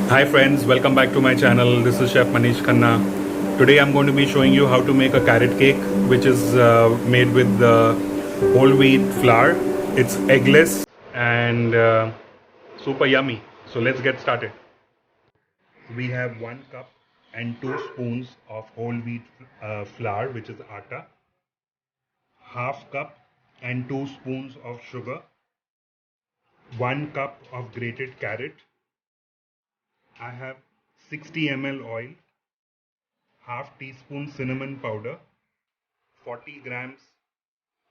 Hi friends, welcome back to my channel. This is Chef Manish Khanna. Today I'm going to be showing you how to make a carrot cake, which is made with whole wheat flour. It's eggless and super yummy. So let's get started. We have 1 cup and 2 spoons of whole wheat flour, which is atta, half cup and 2 spoons of sugar, 1 cup of grated carrot. I have 60 ml oil, half teaspoon cinnamon powder, 40 grams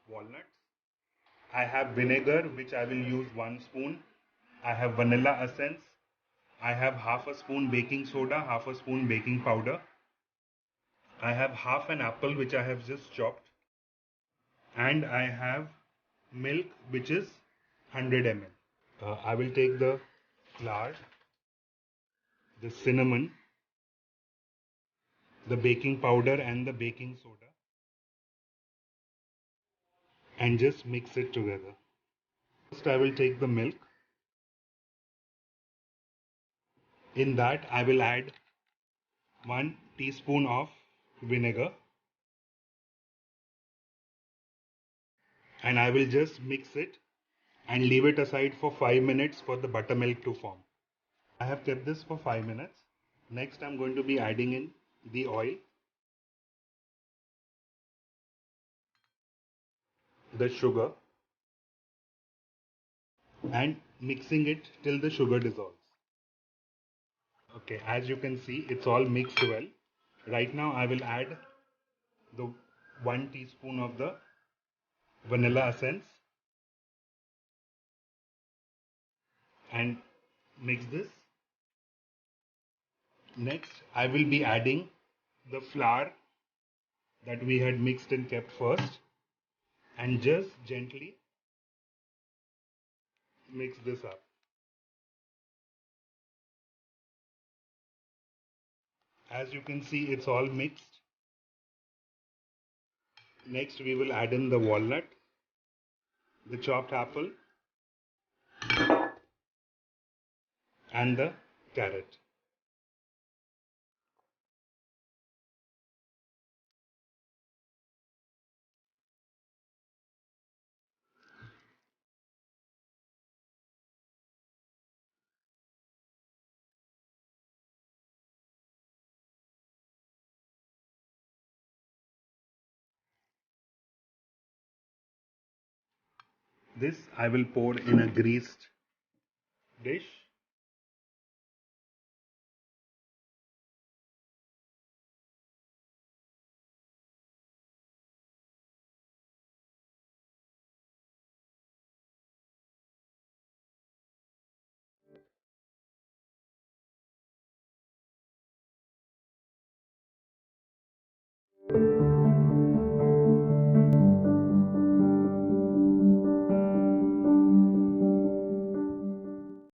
walnuts. I have vinegar, which I will use 1 spoon. I have vanilla essence. I have half a spoon baking soda, half a spoon baking powder. I have half an apple, which I have just chopped. And I have milk, which is 100 ml. I will take the flour, the cinnamon, the baking powder and the baking soda and just mix it together. First I will take the milk. In that I will add 1 teaspoon of vinegar and I will just mix it and leave it aside for 5 minutes for the buttermilk to form. I have kept this for 5 minutes. Next I'm going to be adding in the oil, the sugar and mixing it till the sugar dissolves. Okay, as you can see it's all mixed well. Right now I will add the 1 teaspoon of the vanilla essence and mix this. Next I will be adding the flour that we had mixed and kept first and just gently mix this up. As you can see it's all mixed. Next we will add in the walnut, the chopped apple and the carrot. This I will pour in a greased dish